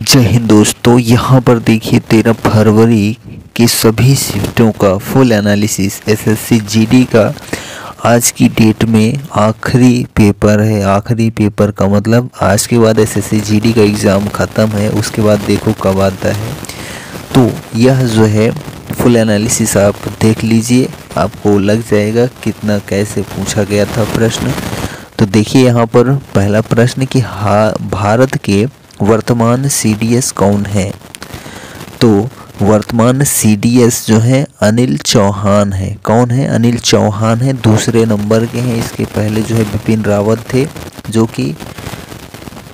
जय हिंद दोस्तों, यहाँ पर देखिए 13 फरवरी की सभी शिफ्टों का फुल एनालिसिस एसएससी जीडी का आज की डेट में आखिरी पेपर है। आखिरी पेपर का मतलब आज के बाद एसएससी जीडी का एग्ज़ाम ख़त्म है, उसके बाद देखो कब आता है। तो यह जो है फुल एनालिसिस आप देख लीजिए, आपको लग जाएगा कितना कैसे पूछा गया था प्रश्न। तो देखिए यहाँ पर पहला प्रश्न कि भारत के वर्तमान सीडीएस कौन है। तो वर्तमान सीडीएस जो है अनिल चौहान है। कौन है? अनिल चौहान है। दूसरे नंबर के हैं, इसके पहले जो है बिपिन रावत थे, जो कि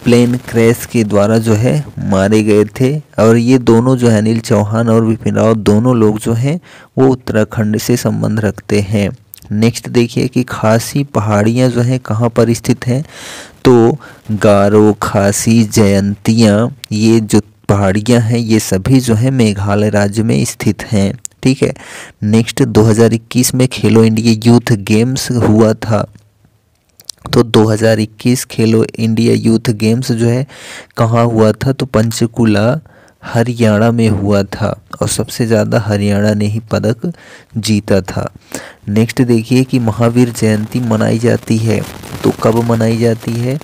प्लेन क्रैश के द्वारा जो है मारे गए थे। और ये दोनों जो है अनिल चौहान और बिपिन रावत दोनों लोग जो हैं वो उत्तराखंड से संबंध रखते हैं। नेक्स्ट देखिए कि खासी पहाड़ियाँ जो हैं कहाँ पर स्थित हैं। तो गारो, खासी, जयंतियाँ, ये जो पहाड़ियाँ हैं ये सभी जो है मेघालय राज्य में स्थित हैं। ठीक है। नेक्स्ट 2021 में खेलो इंडिया यूथ गेम्स हुआ था। तो 2021 खेलो इंडिया यूथ गेम्स जो है कहाँ हुआ था? तो पंचकुला हरियाणा में हुआ था और सबसे ज़्यादा हरियाणा ने ही पदक जीता था। नेक्स्ट देखिए कि महावीर जयंती मनाई जाती है। तो कब मनाई जाती है?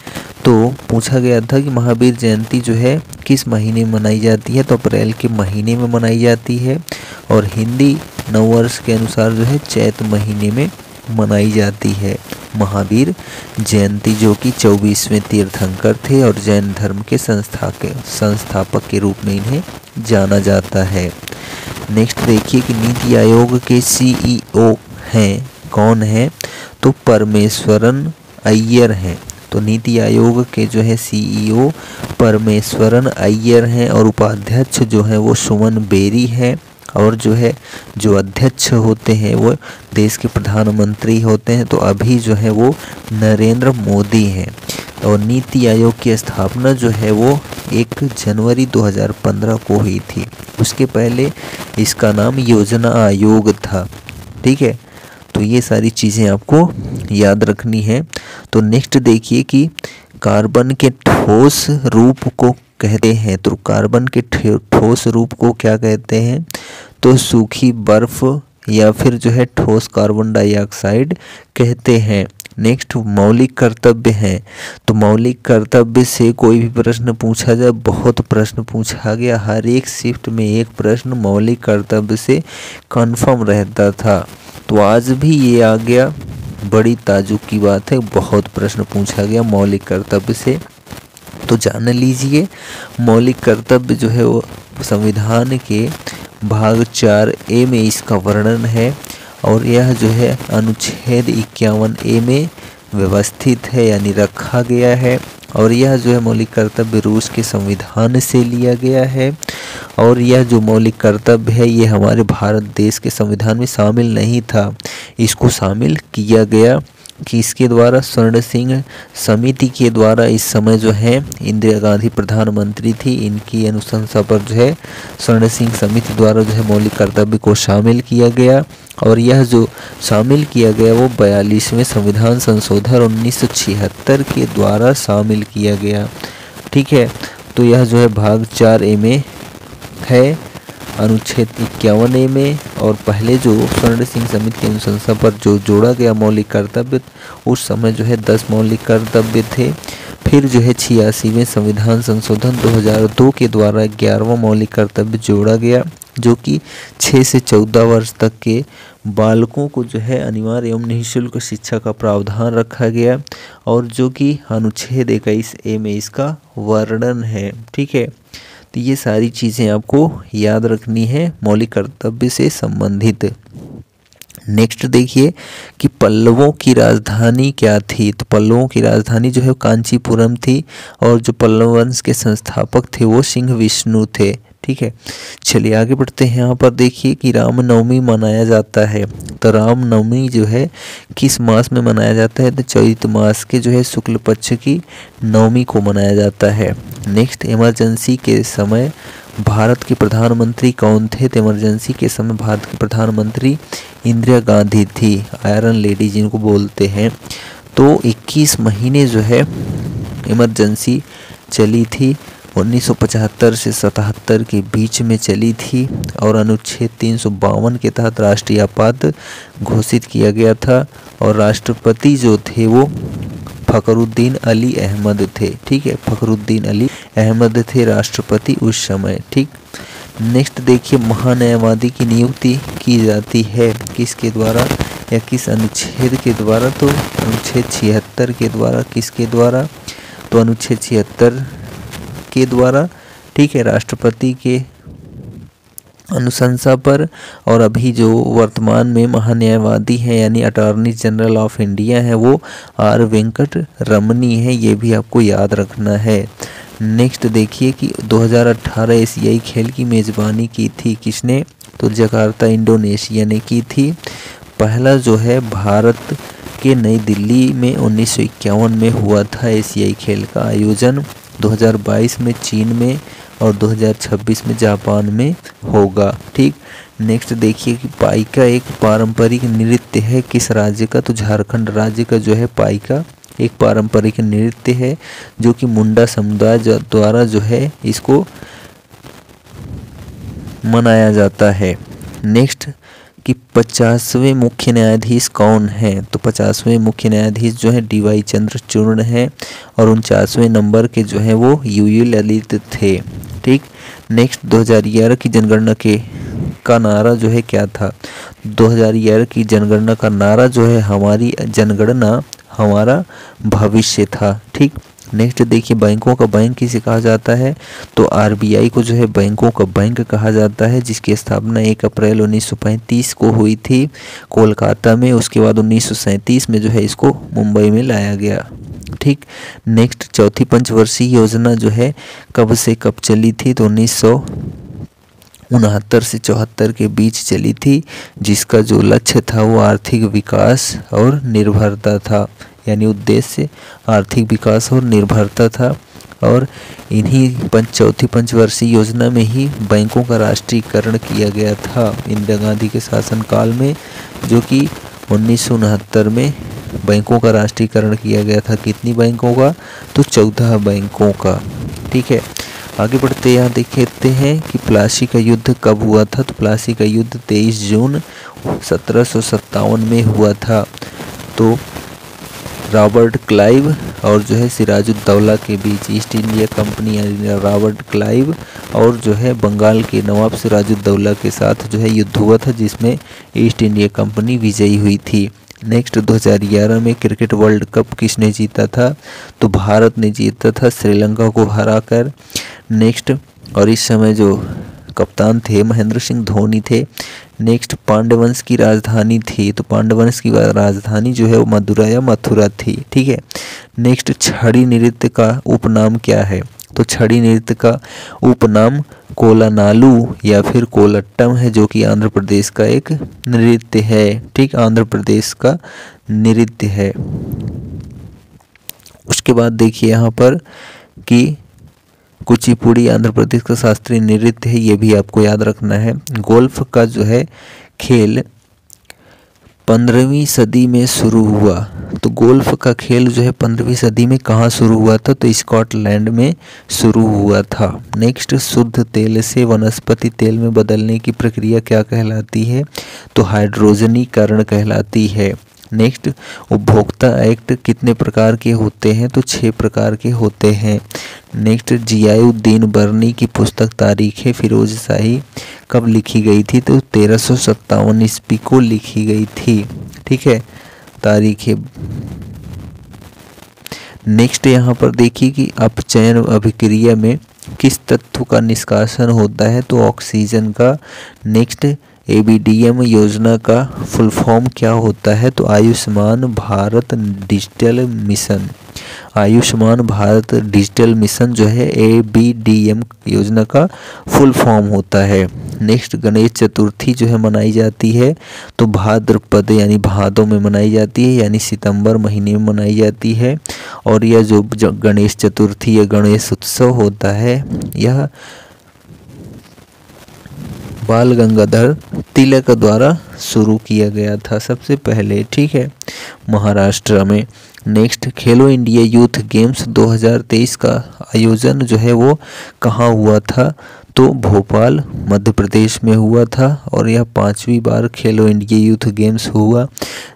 तो पूछा गया था कि महावीर जयंती जो है किस महीने में मनाई जाती है। तो अप्रैल के महीने में मनाई जाती है और हिंदी नववर्ष के अनुसार जो है चैत महीने में मनाई जाती है महावीर जयंती, जो कि 24वें तीर्थंकर थे और जैन धर्म के संस्थापक के रूप में इन्हें जाना जाता है। नेक्स्ट देखिए कि नीति आयोग के सीईओ हैं। कौन है? तो परमेश्वरन अय्यर हैं। तो नीति आयोग के जो है सीईओ परमेश्वरन अय्यर हैं और उपाध्यक्ष जो है वो सुमन बेरी हैं। और जो अध्यक्ष होते हैं वो देश के प्रधानमंत्री होते हैं। तो अभी जो है वो नरेंद्र मोदी हैं। और नीति आयोग की स्थापना जो है वो 1 जनवरी 2015 को हुई थी। उसके पहले इसका नाम योजना आयोग था। ठीक है। तो ये सारी चीज़ें आपको याद रखनी है। तो नेक्स्ट देखिए कि कार्बन के ठोस रूप को कहते हैं। तो कार्बन के ठोस रूप को क्या कहते हैं? तो सूखी बर्फ या फिर जो है ठोस कार्बन डाइऑक्साइड कहते हैं। नेक्स्ट मौलिक कर्तव्य हैं। तो मौलिक कर्तव्य से कोई भी प्रश्न पूछा जाए, बहुत प्रश्न पूछा गया, हर एक शिफ्ट में एक प्रश्न मौलिक कर्तव्य से कंफर्म रहता था। तो आज भी ये आ गया, बड़ी ताज्जुब की बात है, बहुत प्रश्न पूछा गया मौलिक कर्तव्य से। तो जान लीजिए मौलिक कर्तव्य जो है वो संविधान के भाग 4A में इसका वर्णन है और यह जो है अनुच्छेद 51A में व्यवस्थित है, यानी रखा गया है। और यह जो है मौलिक कर्तव्य रूस के संविधान से लिया गया है। और यह जो मौलिक कर्तव्य है ये हमारे भारत देश के संविधान में शामिल नहीं था, इसको शामिल किया गया कि इसके द्वारा स्वर्ण सिंह समिति के द्वारा इस समय जो है इंदिरा गांधी प्रधानमंत्री थी, इनकी अनुशंसा पर जो है स्वर्ण सिंह समिति द्वारा जो है मौलिक कर्तव्य को शामिल किया गया। और यह जो शामिल किया गया वो 42वें संविधान संशोधन 1976 के द्वारा शामिल किया गया। ठीक है। तो यह जो है भाग 4A में है, अनुच्छेद 51A में। और पहले जो स्वर्ण सिंह समिति की अनुशंसा पर जो जोड़ा गया मौलिक कर्तव्य, उस समय जो है 10 मौलिक कर्तव्य थे। फिर जो है 86वें संविधान संशोधन 2002 के द्वारा 11वां मौलिक कर्तव्य जोड़ा गया, जो कि 6 से 14 वर्ष तक के बालकों को जो है अनिवार्य एवं निःशुल्क शिक्षा का प्रावधान रखा गया और जो कि अनुच्छेद 21A में इसका वर्णन है। ठीक है। तो ये सारी चीज़ें आपको याद रखनी है मौलिक कर्तव्य से संबंधित। नेक्स्ट देखिए कि पल्लवों की राजधानी क्या थी। तो पल्लवों की राजधानी जो है कांचीपुरम थी और जो पल्लव वंश के संस्थापक थे वो सिंह विष्णु थे। ठीक है। चलिए आगे बढ़ते हैं। यहाँ पर देखिए कि रामनवमी मनाया जाता है। तो रामनवमी जो है किस मास में मनाया जाता है? तो चैत मास के जो है शुक्ल पक्ष की नवमी को मनाया जाता है। नेक्स्ट इमरजेंसी के समय भारत के प्रधानमंत्री कौन थे? तो इमरजेंसी के समय भारत के प्रधानमंत्री इंदिरा गांधी थी, आयरन लेडी जिनको बोलते हैं। तो 21 महीने जो है इमरजेंसी चली थी 1975 से 77 के बीच में चली थी और अनुच्छेद 352 के तहत राष्ट्रीय आपात घोषित किया गया था और राष्ट्रपति जो थे वो फखरुद्दीन अली अहमद थे। ठीक है, फखरुद्दीन अली अहमद थे राष्ट्रपति उस समय। ठीक, नेक्स्ट देखिए, महान्यायवादी की नियुक्ति की जाती है किसके द्वारा या किस अनुच्छेद के द्वारा? तो अनुच्छेद 76 के द्वारा। किसके द्वारा? तो अनुच्छेद 76 के द्वारा। ठीक है, राष्ट्रपति के अनुशंसा पर। और अभी जो वर्तमान में महान्यायवादी हैं यानी अटॉर्नी जनरल ऑफ इंडिया है वो आर वेंकट रमनी है, ये भी आपको याद रखना है। नेक्स्ट देखिए कि 2018 एशियाई खेल की मेज़बानी की थी किसने? तो जकार्ता इंडोनेशिया ने की थी। पहला जो है भारत के नई दिल्ली में 1951 में हुआ था एशियाई खेल का आयोजन। 2022 में चीन में और 2026 में जापान में होगा। ठीक, नेक्स्ट देखिए कि पाइका एक पारंपरिक नृत्य है किस राज्य का? तो झारखंड राज्य का जो है पाइका एक पारंपरिक नृत्य है जो कि मुंडा समुदाय द्वारा जो है इसको मनाया जाता है। नेक्स्ट कि 50वें मुख्य न्यायाधीश कौन हैं? तो 50वें मुख्य न्यायाधीश जो है DY चंद्रचूड़ हैं और 49वें नंबर के जो है वो UU ललित थे। ठीक, नेक्स्ट 2011 की जनगणना का नारा जो है क्या था? 2011 की जनगणना का नारा जो है हमारी जनगणना हमारा भविष्य था। ठीक, नेक्स्ट देखिए, बैंकों का बैंक किसे कहा जाता है? तो RBI को जो है बैंकों का बैंक कहा जाता है, जिसकी स्थापना 1 अप्रैल 1935 को हुई थी कोलकाता में। उसके बाद 1937 में जो है इसको मुंबई में लाया गया। ठीक, नेक्स्ट चौथी पंचवर्षीय योजना जो है कब से कब चली थी? तो 1969 से 74 के बीच चली थी, जिसका जो लक्ष्य था वो आर्थिक विकास और निर्भरता था, यानी उद्देश्य आर्थिक विकास और निर्भरता था। और इन्हीं चौथी पंचवर्षीय योजना में ही बैंकों का राष्ट्रीयकरण किया गया था इंदिरा गांधी के शासनकाल में, जो कि 1969 में बैंकों का राष्ट्रीयकरण किया गया था। कितनी बैंकों का? तो 14 बैंकों का। ठीक है, आगे बढ़ते यहाँ देखते हैं कि प्लासी का युद्ध कब हुआ था? तो प्लासी का युद्ध 23 जून 1757 में हुआ था। तो रॉबर्ट क्लाइव और जो है सिराजुद्दौला के बीच ईस्ट इंडिया कंपनी यानी रॉबर्ट क्लाइव और जो है बंगाल के नवाब सिराजुद्दौला के साथ जो है युद्ध हुआ था, जिसमें ईस्ट इंडिया कंपनी विजयी हुई थी। नेक्स्ट 2011 में क्रिकेट वर्ल्ड कप किसने जीता था? तो भारत ने जीता था श्रीलंका को हराकर। नेक्स्ट, और इस समय जो कप्तान थे महेंद्र सिंह धोनी थे। नेक्स्ट, पांडवंश की राजधानी थी, तो पांडवंश की राजधानी जो है वो मदुरा या मथुरा थी। ठीक है, नेक्स्ट, छड़ी नृत्य का उपनाम क्या है? तो छड़ी नृत्य का उपनाम कोलानालू या फिर कोलट्टम है, जो कि आंध्र प्रदेश का एक नृत्य है। ठीक, आंध्र प्रदेश का नृत्य है। उसके बाद देखिए यहाँ पर कि कुचिपुड़ी आंध्र प्रदेश का शास्त्रीय नृत्य है, ये भी आपको याद रखना है। गोल्फ का जो है खेल 15वीं सदी में शुरू हुआ। तो गोल्फ का खेल जो है 15वीं सदी में कहाँ शुरू हुआ था? तो स्कॉटलैंड में शुरू हुआ था। नेक्स्ट, शुद्ध तेल से वनस्पति तेल में बदलने की प्रक्रिया क्या कहलाती है? तो हाइड्रोजनीकरण कहलाती है। नेक्स्ट, उपभोक्ता एक्ट कितने प्रकार के होते हैं? तो 6 प्रकार के होते हैं। नेक्स्ट, जियाउद्दीन बर्नी की पुस्तक तारीख़ फिरोजशाही कब लिखी गई थी? तो 1357 ईस्वी को लिखी गई थी। ठीक है, तारीख़। नेक्स्ट यहाँ पर देखिए कि अपचयन अभिक्रिया में किस तत्व का निष्कासन होता है? तो ऑक्सीजन का। नेक्स्ट, ABDM योजना का फुल फॉर्म क्या होता है? तो Ayushman Bharat digital mission. Ayushman Bharat digital mission जो है ABDM योजना का फुल फॉर्म होता है। नेक्स्ट, गणेश चतुर्थी जो है मनाई जाती है तो भाद्रपद यानी भादों में मनाई जाती है, यानी सितंबर महीने में मनाई जाती है। और यह जो गणेश चतुर्थी या गणेश उत्सव होता है यह बाल गंगाधर तिलक द्वारा शुरू किया गया था सबसे पहले, ठीक है, महाराष्ट्र में। नेक्स्ट, खेलो इंडिया यूथ गेम्स 2023 का आयोजन जो है वो कहाँ हुआ था? तो भोपाल मध्य प्रदेश में हुआ था और यह 5वीं बार खेलो इंडिया यूथ गेम्स हुआ,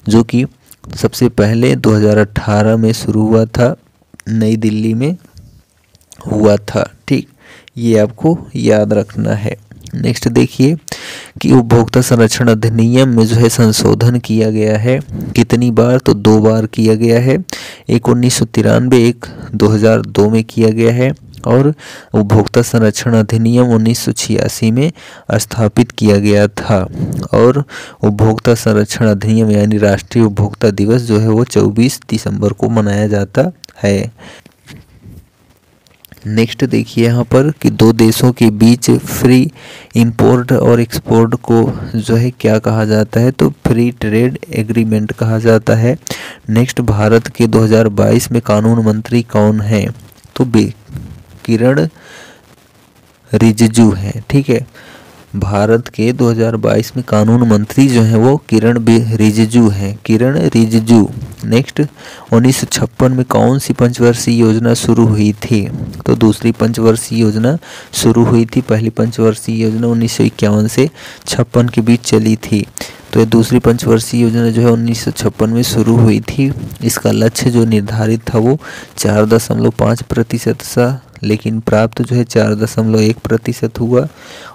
जो कि सबसे पहले 2018 में शुरू हुआ था, नई दिल्ली में हुआ था, ठीक, ये आपको याद रखना है। नेक्स्ट देखिए कि उपभोक्ता संरक्षण अधिनियम में जो है संशोधन किया गया है, कितनी बार? तो 2 बार किया गया है, एक 1993, एक 2002 में किया गया है और उपभोक्ता संरक्षण अधिनियम 1986 में स्थापित किया गया था। और उपभोक्ता संरक्षण अधिनियम यानी राष्ट्रीय उपभोक्ता दिवस जो है वो 24 दिसंबर को मनाया जाता है। नेक्स्ट देखिए यहाँ पर कि 2 देशों के बीच फ्री इंपोर्ट और एक्सपोर्ट को जो है क्या कहा जाता है? तो फ्री ट्रेड एग्रीमेंट कहा जाता है। नेक्स्ट, भारत के 2022 में कानून मंत्री कौन है? तो किरण रिजिजू है, ठीक है, भारत के 2022 में कानून मंत्री जो है वो किरण रिजिजू हैं, किरण रिजिजू। नेक्स्ट, 1956 में कौन सी पंचवर्षीय योजना शुरू हुई थी? तो दूसरी पंचवर्षीय योजना शुरू हुई थी, पहली पंचवर्षीय योजना 1951 से 56 के बीच चली थी, तो ये दूसरी पंचवर्षीय योजना जो है 1956 में शुरू हुई थी। इसका लक्ष्य जो निर्धारित था वो 4.5% था, लेकिन प्राप्त जो है 4.1% हुआ।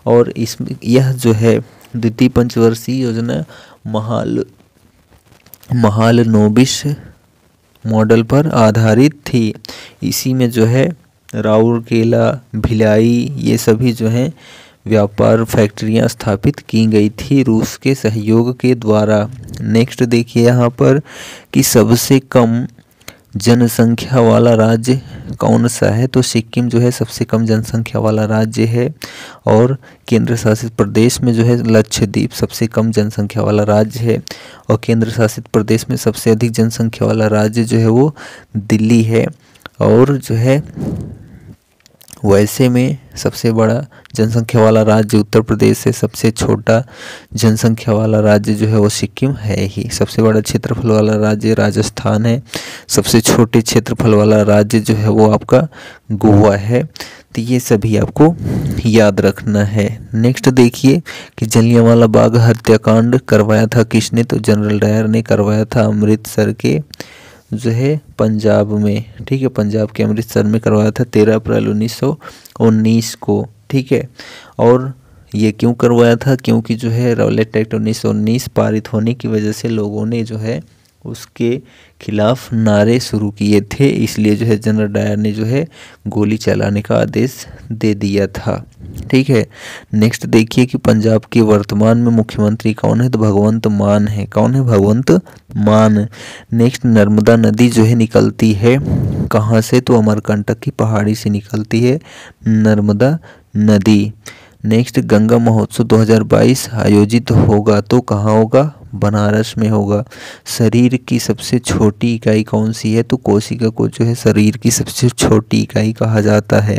और इसमें यह जो है द्वितीय पंचवर्षीय योजना महालनोबिस मॉडल पर आधारित थी। इसी में जो है राउरकेला, भिलाई, ये सभी जो हैं व्यापार फैक्ट्रियां स्थापित की गई थी रूस के सहयोग के द्वारा। नेक्स्ट देखिए यहाँ पर कि सबसे कम जनसंख्या वाला राज्य कौन सा है? तो सिक्किम जो है सबसे कम जनसंख्या वाला राज्य है। और केंद्र शासित प्रदेश में जो है लक्षद्वीप सबसे कम जनसंख्या वाला राज्य है। और केंद्र शासित प्रदेश में सबसे अधिक जनसंख्या वाला राज्य जो है वो दिल्ली है। और जो है वैसे में सबसे बड़ा जनसंख्या वाला राज्य उत्तर प्रदेश है, सबसे छोटा जनसंख्या वाला राज्य जो है वो सिक्किम है ही। सबसे बड़ा क्षेत्रफल वाला राज्य राजस्थान है, सबसे छोटे क्षेत्रफल वाला राज्य जो है वो आपका गोवा है। तो ये सभी आपको याद रखना है। नेक्स्ट देखिए कि जलियांवाला बाग हत्याकांड करवाया था किसने? तो जनरल डायर ने करवाया था, अमृतसर के जो है पंजाब में, ठीक है, पंजाब के अमृतसर में करवाया था 13 अप्रैल 1919 को, ठीक है। और ये क्यों करवाया था? क्योंकि जो है रॉलेट एक्ट 1919 पारित होने की वजह से लोगों ने जो है उसके खिलाफ नारे शुरू किए थे, इसलिए जो है जनरल डायर ने जो है गोली चलाने का आदेश दे दिया था, ठीक है। नेक्स्ट देखिए कि पंजाब के वर्तमान में मुख्यमंत्री कौन है? तो भगवंत मान है। कौन है? भगवंत मान। नेक्स्ट, नर्मदा नदी जो है निकलती है कहाँ से? तो अमरकंटक की पहाड़ी से निकलती है नर्मदा नदी। नेक्स्ट, गंगा महोत्सव 2022 आयोजित होगा तो कहाँ होगा? बनारस में होगा। शरीर की सबसे छोटी इकाई कौन सी है? तो कोशिका को जो है शरीर की सबसे छोटी इकाई कहा जाता है।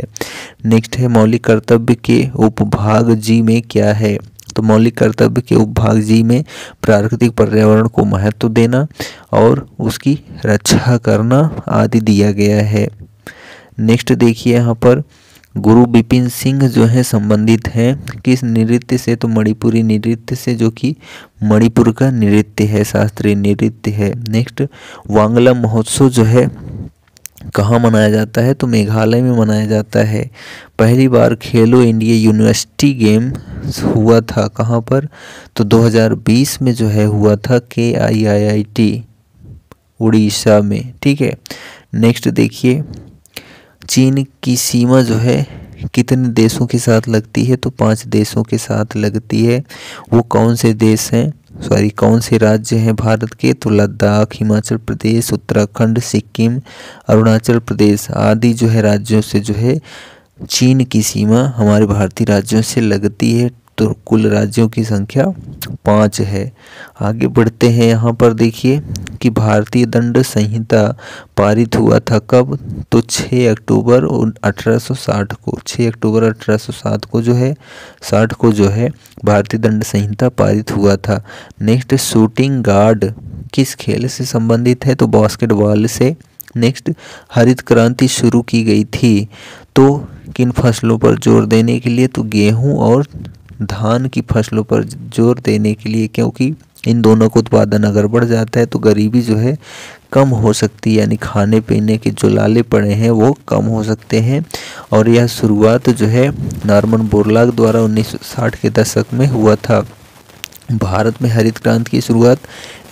नेक्स्ट है मौलिक कर्तव्य के उपभाग जी में क्या है? तो मौलिक कर्तव्य के उपभाग जी में प्राकृतिक पर्यावरण को महत्व देना और उसकी रक्षा करना आदि दिया गया है। नेक्स्ट देखिए यहाँ पर गुरु बिपिन सिंह जो है संबंधित हैं किस नृत्य से? तो मणिपुरी नृत्य से, जो कि मणिपुर का नृत्य है, शास्त्रीय नृत्य है। नेक्स्ट, वांगला महोत्सव जो है कहाँ मनाया जाता है? तो मेघालय में मनाया जाता है। पहली बार खेलो इंडिया यूनिवर्सिटी गेम हुआ था कहाँ पर? तो 2020 में जो है हुआ था KIIT उड़ीसा में, ठीक है। नेक्स्ट देखिए चीन की सीमा जो है कितने देशों के साथ लगती है? तो 5 देशों के साथ लगती है। वो कौन से देश हैं? कौन से राज्य हैं भारत के? तो लद्दाख, हिमाचल प्रदेश, उत्तराखंड, सिक्किम, अरुणाचल प्रदेश आदि जो है राज्यों से जो है चीन की सीमा हमारे भारतीय राज्यों से लगती है। तो कुल राज्यों की संख्या 5 है। आगे बढ़ते हैं। यहाँ पर देखिए कि भारतीय दंड संहिता पारित हुआ था कब, तो 6 अक्टूबर 1860 को, 6 अक्टूबर 1860 को जो है 60 को जो है भारतीय दंड संहिता पारित हुआ था। नेक्स्ट, शूटिंग गार्ड किस खेल से संबंधित है, तो बास्केटबॉल से। नेक्स्ट, हरित क्रांति शुरू की गई थी तो किन फसलों पर जोर देने के लिए, तो गेहूं और धान की फसलों पर जोर देने के लिए, क्योंकि इन दोनों का उत्पादन अगर बढ़ जाता है तो गरीबी जो है कम हो सकती है, यानी खाने पीने के जो लाले पड़े हैं वो कम हो सकते हैं। और यह शुरुआत जो है नॉर्मन बोरलॉग द्वारा 1960 के दशक में हुआ था। भारत में हरित क्रांति की शुरुआत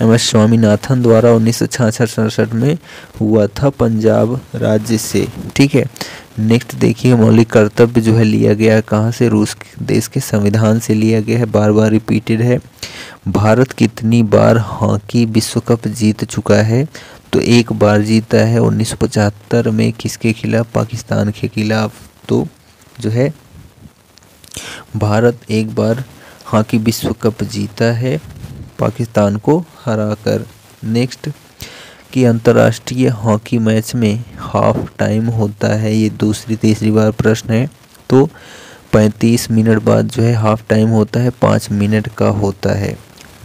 एम.एस. स्वामीनाथन द्वारा 1966-67 में हुआ था पंजाब राज्य से। ठीक है। नेक्स्ट देखिए, मौलिक कर्तव्य जो है लिया गया है कहाँ से, रूस देश के संविधान से लिया गया है, बार बार रिपीटेड है। भारत कितनी बार हॉकी विश्व कप जीत चुका है, तो एक बार जीता है 1975 में, किसके खिलाफ, पाकिस्तान के खिलाफ। तो जो है भारत एक बार हॉकी विश्व कप जीता है पाकिस्तान को हराकर। नेक्स्ट, कि अंतर्राष्ट्रीय हॉकी मैच में हाफ टाइम होता है, ये दूसरी तीसरी बार प्रश्न है, तो 35 मिनट बाद जो है हाफ टाइम होता है, 5 मिनट का होता है।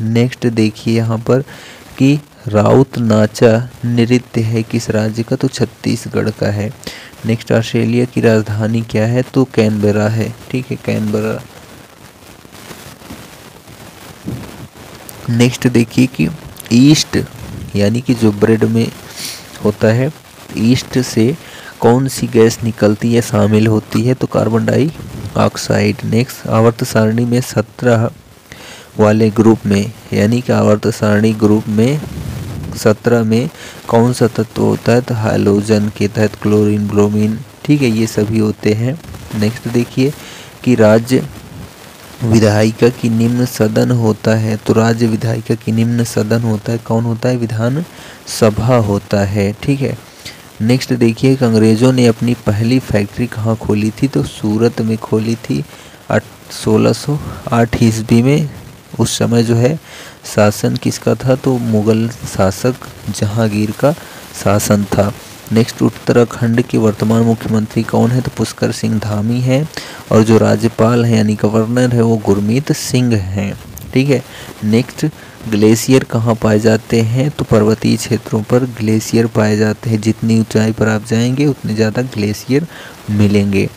नेक्स्ट देखिए यहाँ पर कि राउत नाचा नृत्य है किस राज्य का, तो छत्तीसगढ़ का है। नेक्स्ट, ऑस्ट्रेलिया की राजधानी क्या है, तो कैनबरा है। ठीक है, कैनबरा। नेक्स्ट देखिए कि ईस्ट यानी कि जो ब्रेड में होता है, ईस्ट से कौन सी गैस निकलती है, शामिल होती है, तो कार्बन डाइऑक्साइड। नेक्स्ट, आवर्त सारणी में 17 वाले ग्रुप में, यानी कि आवर्त सारणी ग्रुप में 17 में कौन सा तत्व होता है, तो हाइड्रोजन के तहत क्लोरीन, ब्रोमीन। ठीक है, ये सभी होते हैं। नेक्स्ट देखिए कि राज्य विधायिका की निम्न सदन होता है, तो राज्य विधायिका की निम्न सदन होता है, कौन होता है, विधान सभा होता है। ठीक है। नेक्स्ट देखिए कि अंग्रेजों ने अपनी पहली फैक्ट्री कहाँ खोली थी, तो सूरत में खोली थी 1608 ईस्वी में। उस समय जो है शासन किसका था, तो मुगल शासक जहांगीर का शासन था। नेक्स्ट, उत्तराखंड के वर्तमान मुख्यमंत्री कौन है, तो पुष्कर सिंह धामी है, और जो राज्यपाल हैं यानी गवर्नर है वो गुरमीत सिंह हैं। ठीक है। नेक्स्ट, ग्लेशियर कहाँ पाए जाते हैं, तो पर्वतीय क्षेत्रों पर ग्लेशियर पाए जाते हैं, जितनी ऊंचाई पर आप जाएंगे उतने ज़्यादा ग्लेशियर मिलेंगे।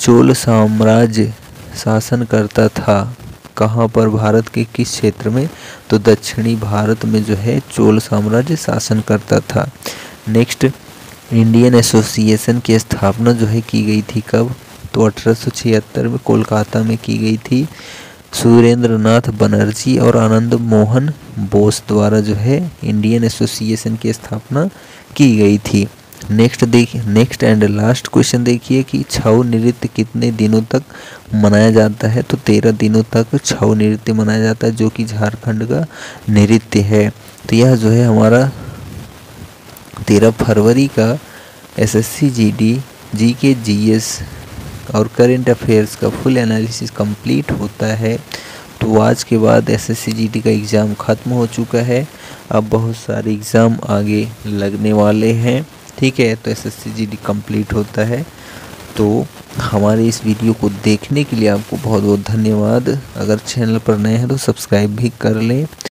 चोल साम्राज्य शासन करता था कहाँ पर, भारत के किस क्षेत्र में, तो दक्षिणी भारत में जो है चोल साम्राज्य शासन करता था। नेक्स्ट, इंडियन एसोसिएशन की स्थापना जो है की गई थी कब, तो 1876 में कोलकाता में की गई थी। सुरेंद्र नाथ बनर्जी और आनंद मोहन बोस द्वारा जो है इंडियन एसोसिएशन की स्थापना की गई थी। नेक्स्ट देखिए, नेक्स्ट एंड लास्ट क्वेश्चन देखिए कि छऊ नृत्य कितने दिनों तक मनाया जाता है, तो 13 दिनों तक छऊ नृत्य मनाया जाता है, जो कि झारखंड का नृत्य है। तो यह जो है हमारा 13 फरवरी का एसएससी जीडी, जीके, जीएस और करंट अफेयर्स का फुल एनालिसिस कंप्लीट होता है। तो आज के बाद एसएससी जीडी का एग्ज़ाम ख़त्म हो चुका है, अब बहुत सारे एग्ज़ाम आगे लगने वाले हैं। ठीक है, तो एसएससी जीडी कंप्लीट होता है। तो हमारे इस वीडियो को देखने के लिए आपको बहुत बहुत धन्यवाद। अगर चैनल पर नए हैं तो सब्सक्राइब भी कर लें।